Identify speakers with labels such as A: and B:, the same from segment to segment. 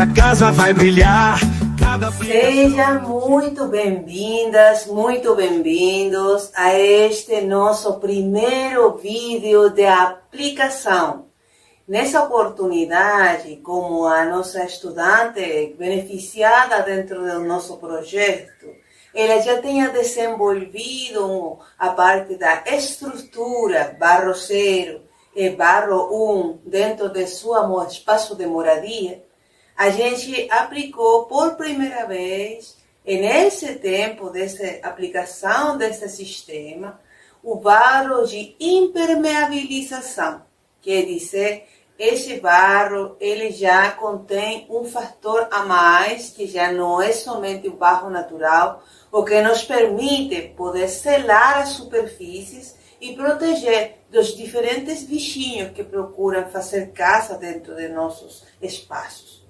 A: nossa casa vai brilhar.
B: Sejam muito bem-vindas, muito bem-vindos a este nosso primeiro vídeo de aplicação. Nessa oportunidade, como a nossa estudante beneficiada dentro do nosso projeto, ela já tenha desenvolvido a parte da estrutura barro 0 e barro 1 dentro de seu espaço de moradia, a gente aplicou por primeira vez, nesse tempo dessa aplicação desse sistema, o barro de impermeabilização. Quer dizer, esse barro ele já contém um fator a mais, que já não é somente o barro natural, o que nos permite poder selar as superfícies e proteger dos diferentes bichinhos que procuram fazer casa dentro de nossos espaços.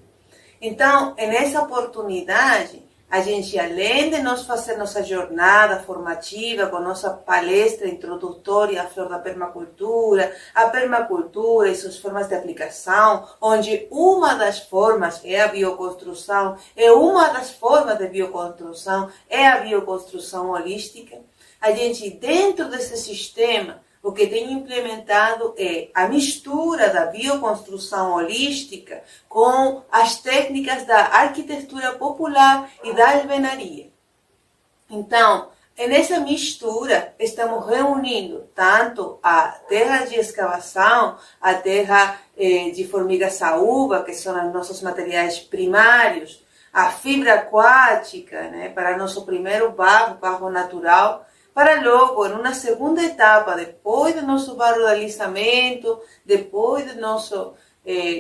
B: Então, nessa oportunidade, a gente, além de nós fazer nossa jornada formativa com nossa palestra introdutória à flor da permacultura, a permacultura e suas formas de aplicação, onde uma das formas é a bioconstrução, e uma das formas de bioconstrução é a bioconstrução holística, a gente, dentro desse sistema, o que tem implementado é a mistura da bioconstrução holística com as técnicas da arquitetura popular e da alvenaria. Então, nessa mistura, estamos reunindo tanto a terra de escavação, a terra de formiga saúva, que são os nossos materiais primários, a fibra aquática, né, para nosso primeiro barro natural, para logo, em uma segunda etapa, depois do nosso barro de alisamento, depois da nossa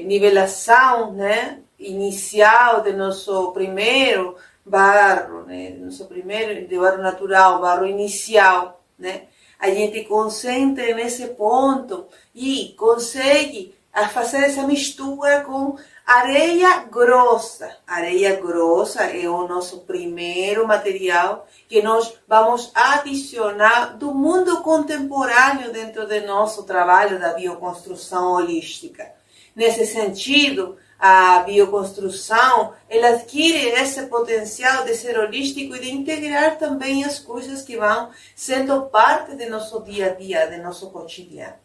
B: nivelação, né, inicial do nosso primeiro barro, né, nosso primeiro de barro natural, barro inicial, né, a gente concentra nesse ponto e consegue fazer essa mistura com areia grossa. Areia grossa é o nosso primeiro material que nós vamos adicionar do mundo contemporâneo dentro do nosso trabalho da bioconstrução holística. Nesse sentido, a bioconstrução ela adquire esse potencial de ser holístico e de integrar também as coisas que vão sendo parte do nosso dia a dia, do nosso cotidiano.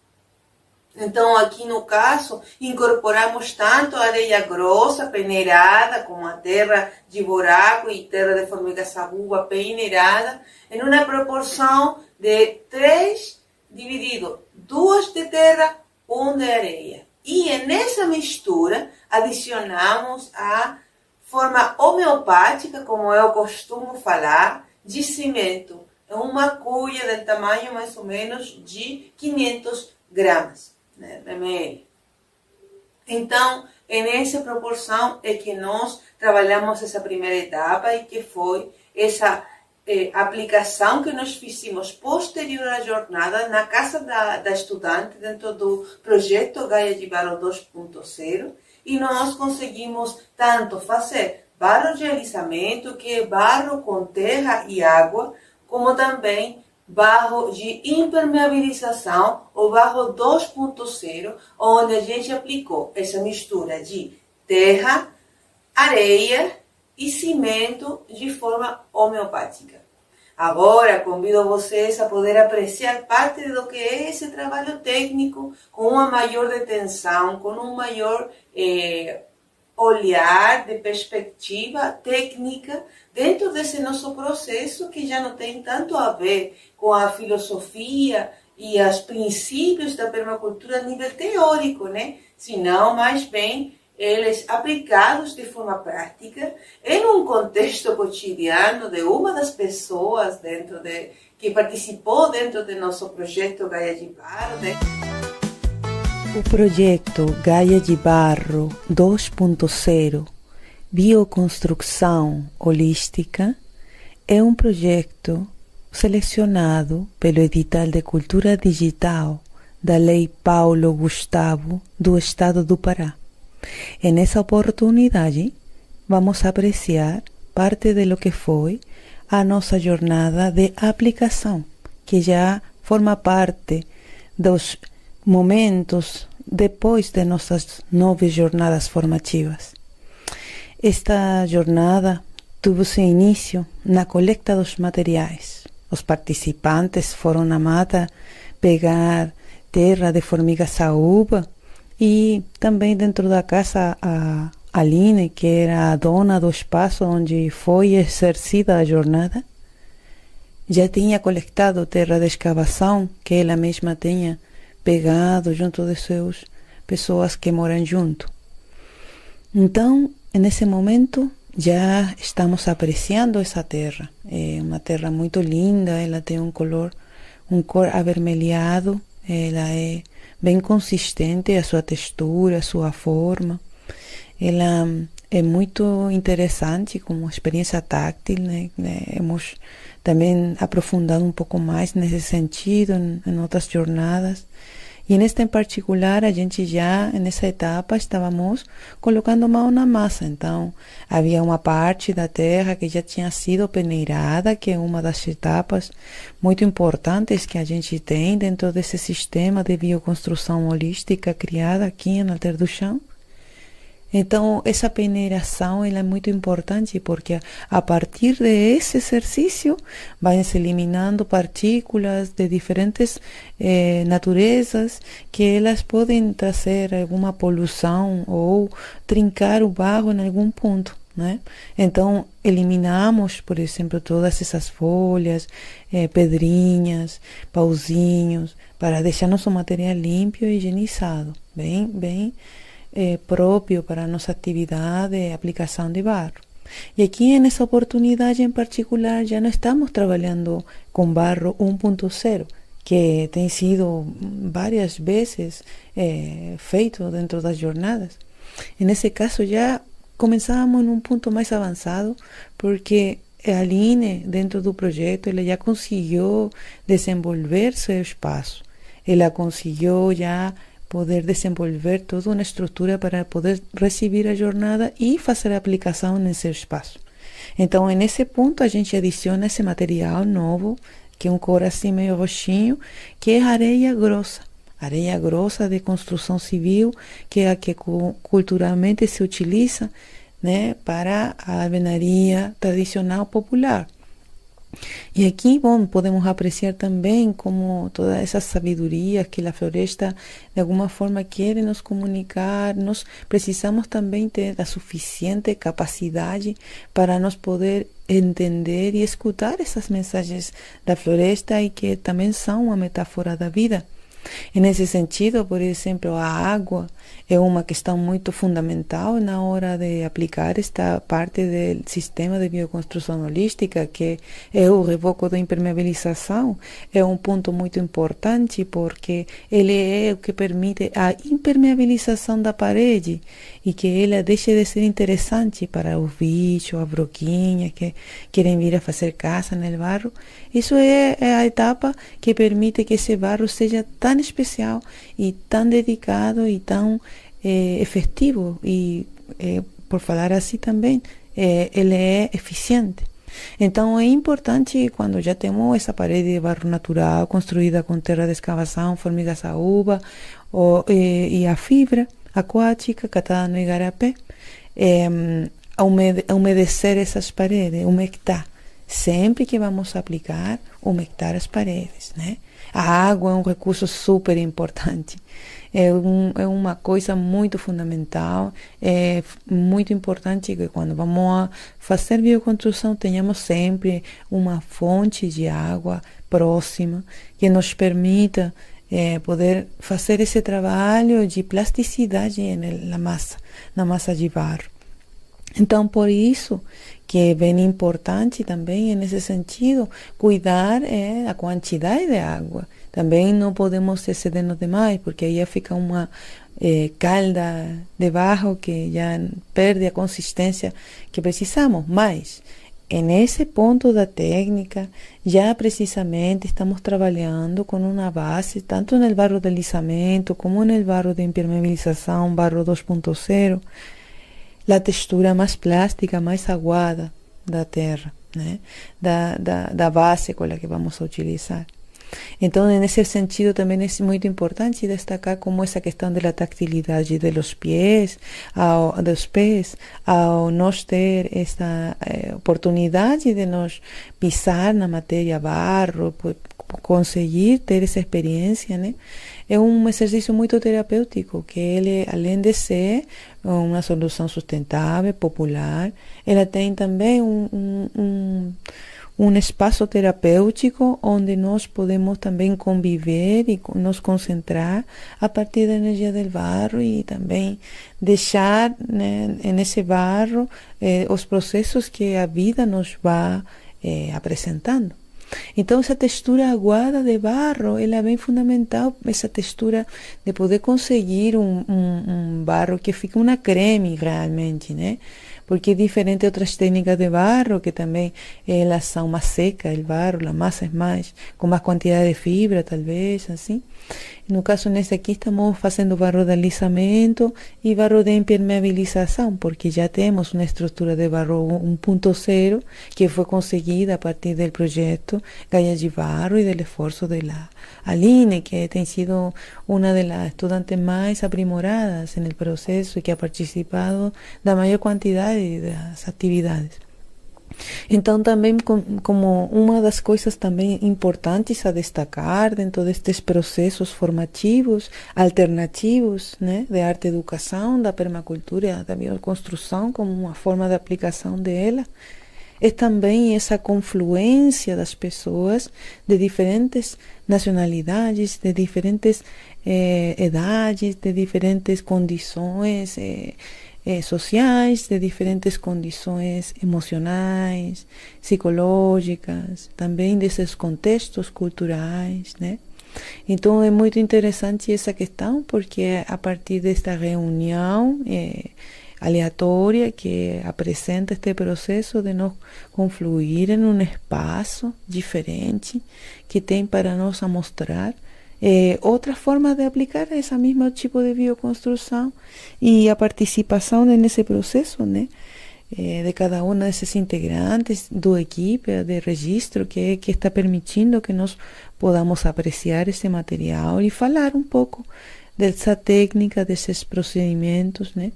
B: Então, aqui no caso, incorporamos tanto a areia grossa, peneirada, como a terra de buraco e terra de formiga saúva peneirada, em uma proporção de 3 dividido 2 de terra, 1 de areia. E nessa mistura, adicionamos a forma homeopática, como eu costumo falar, de cimento. É uma cuia de tamanho mais ou menos de 500 gramas. ml. Então, nessa proporção é que nós trabalhamos essa primeira etapa e que foi essa aplicação que nós fizemos posterior à jornada na casa da estudante dentro do projeto Gaia de Barro 2.0 e nós conseguimos tanto fazer barro de alisamento, que é barro com terra e água, como também barro de impermeabilização, ou barro 2.0, onde a gente aplicou essa mistura de terra, areia e cimento de forma homeopática. Agora, convido vocês a poder apreciar parte do que é esse trabalho técnico com uma maior detenção, com um maior olhar de perspectiva técnica dentro desse nosso processo, que já não tem tanto a ver com a filosofia e os princípios da permacultura a nível teórico, né? Senão, mais bem, eles aplicados de forma prática em um contexto cotidiano de uma das pessoas que participou dentro do nosso projeto Gaia de Barro, né?
C: O projeto Gaia de Barro 2.0 Bioconstrução Holística é um projeto selecionado pelo Edital de Cultura Digital da Lei Paulo Gustavo do Estado do Pará. E nessa oportunidade, vamos apreciar parte de lo que foi a nossa jornada de aplicação, que já forma parte dos momentos depois de nossas 9 jornadas formativas. Esta jornada tuvo seu início na coleta dos materiais. Os participantes foram na mata pegar terra de formiga-saúba e também dentro da casa a Aline, que era a dona do espaço onde foi exercida a jornada, já tinha coletado terra de escavação que ela mesma tinha pegado junto de suas pessoas que moram junto. Então, nesse momento, já estamos apreciando essa terra. É uma terra muito linda, ela tem um cor avermelhado, ela é bem consistente, a sua textura, a sua forma. Ela é muito interessante como experiência táctil, né? Hemos também aprofundado um pouco mais nesse sentido em outras jornadas. E nesta em particular, a gente já, nessa etapa, estávamos colocando mão na massa. Então, havia uma parte da terra que já tinha sido peneirada, que é uma das etapas muito importantes que a gente tem dentro desse sistema de bioconstrução holística criada aqui em Alter do Chão. Então, essa peneiração ela é muito importante porque a partir desse exercício vai se eliminando partículas de diferentes naturezas que elas podem trazer alguma poluição ou trincar o barro em algum ponto, né? Então, eliminamos, por exemplo, todas essas folhas, pedrinhas, pauzinhos, para deixar nosso material limpo e higienizado, bem próprio para a nossa atividade de aplicação de barro. E aqui, nessa oportunidade em particular, já não estamos trabalhando com barro 1.0, que tem sido várias vezes feito dentro das jornadas. E nesse caso, já começávamos num ponto mais avançado, porque a Aline, dentro do projeto, ela já conseguiu desenvolver seu espaço. Ela conseguiu já poder desenvolver toda uma estrutura para poder receber a jornada e fazer a aplicação nesse espaço. Então, nesse ponto, a gente adiciona esse material novo, que é um cor assim meio roxinho, que é areia grossa de construção civil, que é a que culturalmente se utiliza, né, para a alvenaria tradicional popular. E aqui, bom, podemos apreciar também como toda essa sabedoria que a floresta de alguma forma quer nos comunicar. Nós precisamos também ter a suficiente capacidade para nós poder entender e escutar essas mensagens da floresta e que também são uma metáfora da vida. E nesse sentido, por exemplo, a água é uma questão muito fundamental na hora de aplicar esta parte do sistema de bioconstrução holística, que é o revoco da impermeabilização. É um ponto muito importante porque ele é o que permite a impermeabilização da parede e que ela deixe de ser interessante para os bichos, as broquinhas que querem vir a fazer casa no barro. Isso é a etapa que permite que esse barro seja tão especial e tão dedicado e tão efetivo e, por falar assim também, ele é eficiente. Então é importante, quando já temos essa parede de barro natural construída com terra de escavação, formiga-saúba e a fibra aquática catada no igarapé, umedecer essas paredes, umectar. Sempre que vamos aplicar, umectar as paredes, né? A água é um recurso super importante. É uma coisa muito fundamental. É muito importante que quando vamos a fazer bioconstrução tenhamos sempre uma fonte de água próxima que nos permita poder fazer esse trabalho de plasticidade na massa de barro. Então, por isso que é bem importante também, nesse sentido, cuidar a quantidade de água. Também não podemos exceder-nos demais, porque aí fica uma calda de barro que já perde a consistência que precisamos. Mas, nesse ponto da técnica, já precisamente estamos trabalhando com uma base, tanto no barro de alisamento, como no barro de impermeabilização, barro 2.0, a textura mais plástica, mais aguada da terra, né? da base com a que vamos utilizar. Então, nesse sentido, também é muito importante destacar como essa questão da tactilidade dos pés, ao nós ter essa oportunidade de nós pisar na matéria barro, conseguir ter essa experiência, né? É um exercício muito terapêutico, que ele, além de ser uma solução sustentável, popular, ela tem também um espaço terapêutico onde nós podemos também conviver e nos concentrar a partir da energia do barro e também deixar, né, nesse barro os processos que a vida nos vai apresentando. Então, essa textura aguada de barro, ela é bem fundamental, essa textura de poder conseguir um barro que fique uma creme realmente, né? Porque é diferente de outras técnicas de barro, que também elas são mais secas, o barro, a massa é mais, com mais quantidade de fibra, talvez, assim. No caso, nesse aqui, estamos fazendo barro de alisamento e barro de impermeabilização, porque já temos uma estrutura de barro 1.0 que foi conseguida a partir do projeto Gaia de Barro e do esforço da Aline, que tem sido uma das estudantes mais aprimoradas no processo e que ha participado da maior quantidade das atividades. Então, também como uma das coisas também importantes a destacar dentro destes processos formativos, alternativos, né, de arte-educação, da permacultura, da bioconstrução, como uma forma de aplicação dela, é também essa confluência das pessoas de diferentes nacionalidades, de diferentes idades, de diferentes condições sociais, de diferentes condições emocionais, psicológicas, também desses contextos culturais, né? Então é muito interessante essa questão, porque a partir desta reunião aleatória que apresenta este processo de nós confluir em um espaço diferente que tem para nós a mostrar outra forma de aplicar esse mesmo tipo de bioconstrução e a participação nesse processo, né, de cada um desses integrantes do equipe de registro que está permitindo que nós podamos apreciar esse material e falar um pouco dessa técnica, desses procedimentos, né?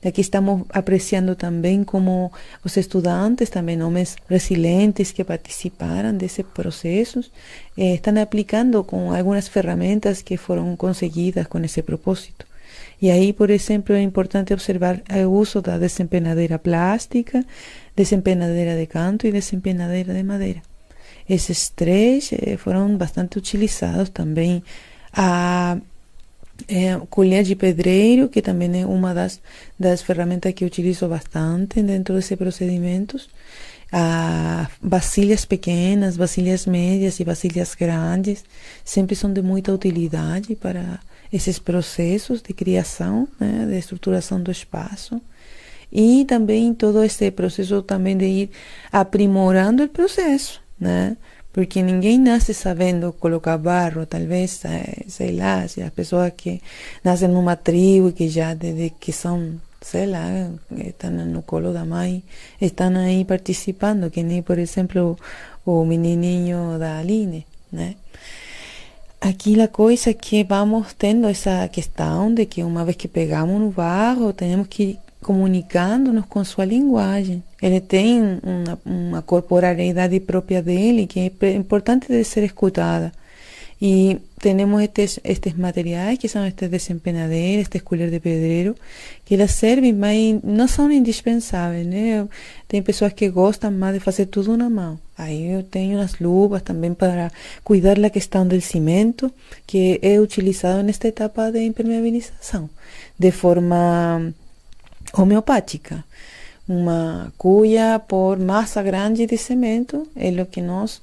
C: Aqui estamos apreciando também como os estudantes, também homens resilientes que participaram desses processos, estão aplicando com algumas ferramentas que foram conseguidas com esse propósito. E aí, por exemplo, é importante observar o uso da desempenadeira plástica, desempenadeira de canto e desempenadeira de madeira. Esses três foram bastante utilizados também. Colher de pedreiro, que também é uma das ferramentas que eu utilizo bastante dentro desses procedimentos. Vasilhas pequenas, vasilhas médias e vasilhas grandes sempre são de muita utilidade para esses processos de criação, né, de estruturação do espaço. E também todo esse processo também de ir aprimorando o processo, né? Porque ninguém nasce sabendo colocar barro, talvez, sei lá, se as pessoas que nascem numa tribo que já desde que são, sei lá, estão no colo da mãe, estão aí participando, que nem, por exemplo, o menininho da Aline, né? Aqui a coisa é que vamos tendo essa questão de que uma vez que pegamos no barro, temos que ir comunicando-nos com sua linguagem. Ele tem uma corporalidade própria dele que é importante de ser escutada. E temos estes materiais que são estes desempenadeiras, estes colheres de pedreiro, que elas servem, mas não são indispensáveis, né? Tem pessoas que gostam mais de fazer tudo na mão. Aí eu tenho as luvas também para cuidar da questão do cimento, que é utilizado nesta etapa de impermeabilização, de forma homeopática. Uma cuia por massa grande de cimento é o que nós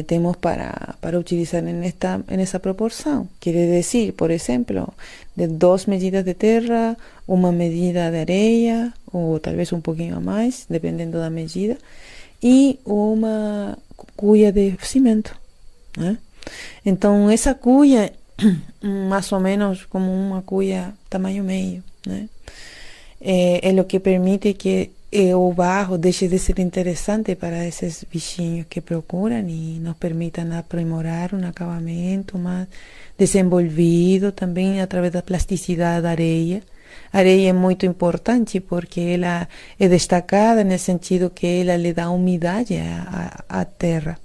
C: temos para utilizar nessa proporção. Quer dizer, por exemplo, de 2 medidas de terra, uma medida de areia, ou talvez um pouquinho a mais, dependendo da medida, e uma cuia de cimento, né? Então, essa cuia, mais ou menos como uma cuia tamanho meio, né? É o que permite que o barro deixe de ser interessante para esses bichinhos que procuram e nos permitam aprimorar um acabamento mais desenvolvido também através da plasticidade da areia. A areia é muito importante porque ela é destacada no sentido que ela lhe dá umidade à terra,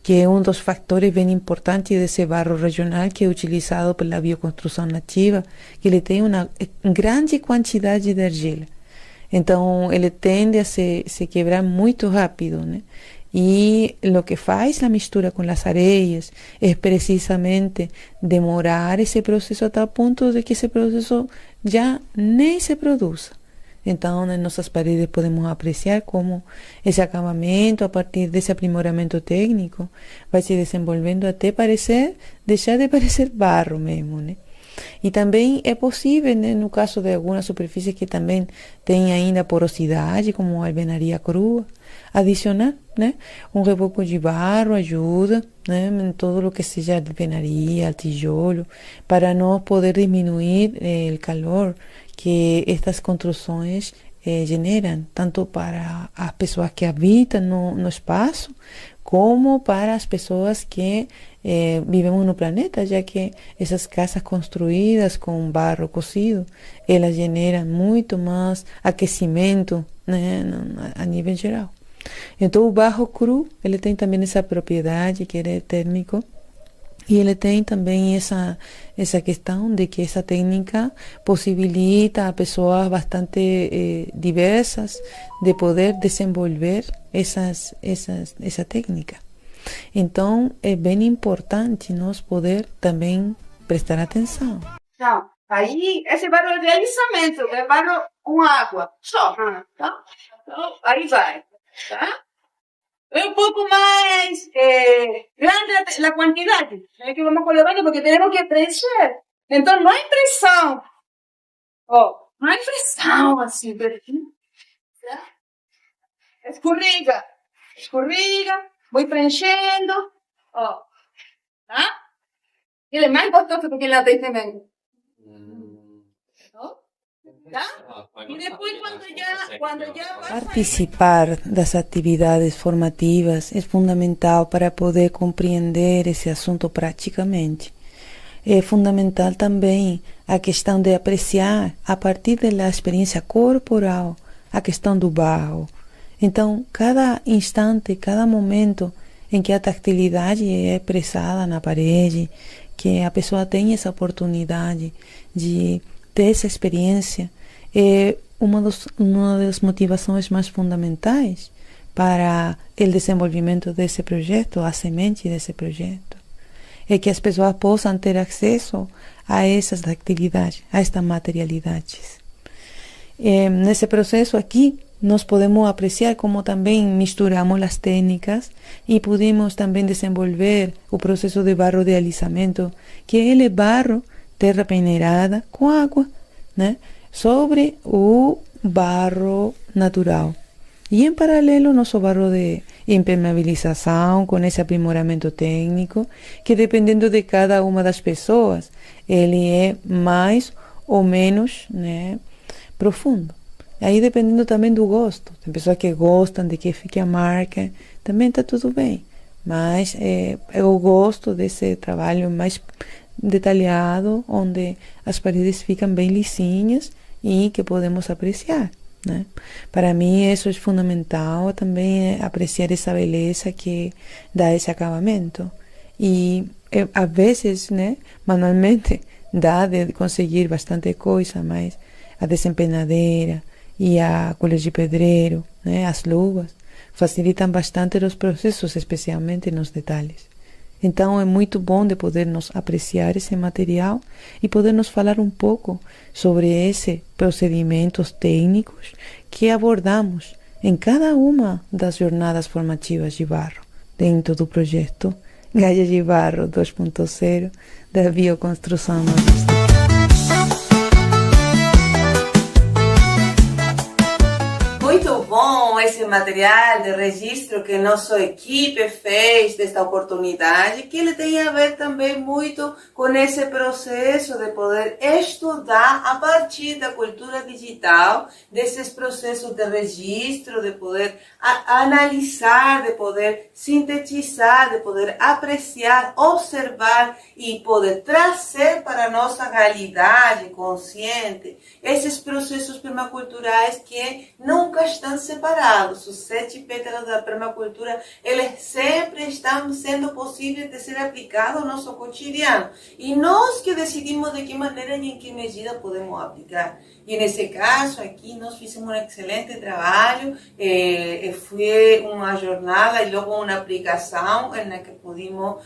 C: que é um dos fatores bem importantes desse barro regional que é utilizado pela bioconstrução nativa, que ele tem uma grande quantidade de argila. Então, ele tende a se quebrar muito rápido, né? E o que faz a mistura com as areias é precisamente demorar esse processo até o ponto de que esse processo já nem se produza. Então, nas nossas paredes podemos apreciar como esse acabamento, a partir desse aprimoramento técnico, vai se desenvolvendo até deixar de parecer barro mesmo, né? E também é possível, né, no caso de algumas superfícies que também têm ainda porosidade, como a alvenaria crua, adicionar, né, um reboco de barro ajuda, né, em todo o que seja alvenaria, tijolo, para nós poder diminuir o calor que estas construções generam, tanto para as pessoas que habitam no espaço, como para as pessoas que vivemos no planeta, já que essas casas construídas com barro cozido, elas generam muito mais aquecimento, né, a nível geral. Então o barro cru, ele tem também essa propriedade que ele é térmico, e ele tem também essa questão de que essa técnica possibilita a pessoas bastante diversas de poder desenvolver essa técnica. Então, é bem importante nós poder também prestar atenção.
A: Não, aí esse barro é de alissamento, é barro com água, só. Tá? Então, aí vai, tá? É um pouco mais grande a quantidade que vamos colocando porque temos que preencher. Então, não é pressão. Não é pressão assim, tá? Escorriga, vou preenchendo, tá? Ele é mais gostoso do que ele tem também. Tá? E depois, quando já
C: Participar das atividades formativas é fundamental para poder compreender esse assunto praticamente. É fundamental também a questão de apreciar, a partir da experiência corporal, a questão do barro. Então, cada instante, cada momento em que a tactilidade é expressada na parede, que a pessoa tem essa oportunidade de ter essa experiência, é uma das motivações mais fundamentais para o desenvolvimento desse projeto, a semente desse projeto. É que as pessoas possam ter acesso a essas atividades, a estas materialidades. Nesse processo aqui, nós podemos apreciar como também misturamos as técnicas e pudimos também desenvolver o processo de barro de alisamento, que é barro, terra peneirada com água, né, sobre o barro natural. E em paralelo, nosso barro de impermeabilização, com esse aprimoramento técnico, que dependendo de cada uma das pessoas, ele é mais ou menos, né, profundo. Aí dependendo também do gosto. Tem pessoas que gostam de que fique a marca, também está tudo bem. Mas eu gosto desse trabalho mais detalhado, onde as paredes ficam bem lisinhas e que podemos apreciar, né? Para mim isso é fundamental também, apreciar essa beleza que dá esse acabamento. E às vezes, né, manualmente dá de conseguir bastante coisa, mas a desempenadeira e a colher de pedreiro, né, as luvas, facilitam bastante os processos, especialmente nos detalhes. Então é muito bom de podermos apreciar esse material e podermos falar um pouco sobre esses procedimentos técnicos que abordamos em cada uma das jornadas formativas de barro, dentro do projeto Gaia de Barro 2.0 da bioconstrução nordestina.
B: Muito bom esse material de registro que nossa equipe fez desta oportunidade, que ele tem a ver também muito com esse processo de poder estudar a partir da cultura digital, desses processos de registro, de poder analisar, de poder sintetizar, de poder apreciar, observar e poder trazer para a nossa realidade consciente esses processos permaculturais que nunca estão separados. Os 7 pétalas da permacultura, eles sempre estão sendo possíveis de ser aplicados ao nosso cotidiano. E nós que decidimos de que maneira e em que medida podemos aplicar. E nesse caso aqui, nós fizemos um excelente trabalho, foi uma jornada e logo uma aplicação na que pudimos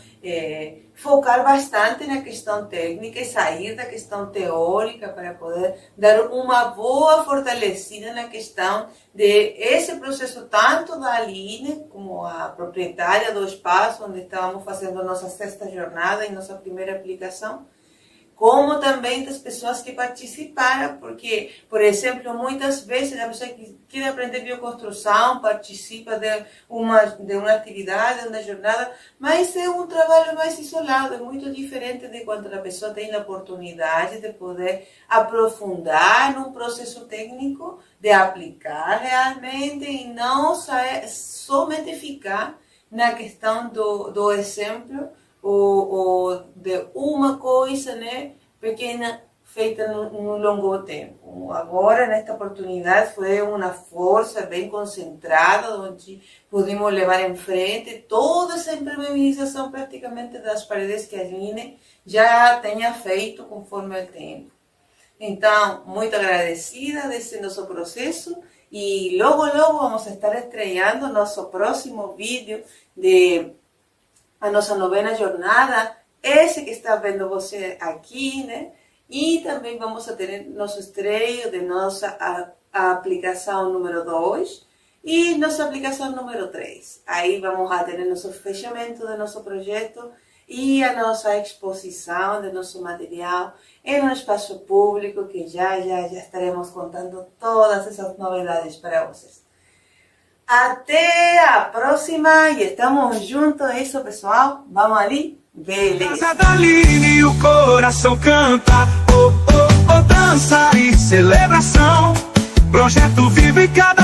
B: focar bastante na questão técnica e sair da questão teórica para poder dar uma boa fortalecida na questão de esse processo, tanto da Aline como a proprietária do espaço onde estávamos fazendo nossa 6ª jornada e nossa primeira aplicação, como também das pessoas que participaram, porque, por exemplo, muitas vezes a pessoa que quer aprender bioconstrução participa de uma atividade, de uma jornada, mas é um trabalho mais isolado, é muito diferente de quando a pessoa tem a oportunidade de poder aprofundar num processo técnico, de aplicar realmente e não somente ficar na questão do exemplo, ou de uma coisa, né, pequena, feita no longo tempo. Agora, nesta oportunidade, foi uma força bem concentrada, onde pudimos levar em frente toda essa impermeabilização praticamente das paredes que a Aline já tenha feito conforme o tempo. Então, muito agradecida desse nosso processo e logo vamos estar estreando nosso próximo vídeo de a nossa 9ª jornada, esse que está vendo você aqui, né? E também vamos a ter nosso estreio de nossa aplicação número 2 e nossa aplicação número 3. Aí vamos a ter nosso fechamento do nosso projeto e a nossa exposição de nosso material em um espaço público que já estaremos contando todas essas novidades para vocês. Até a próxima e estamos juntos, é isso, pessoal? Vamos ali? Beleza.
D: Casa da Aline, o coração canta, dança e celebração. Projeto vivo em cada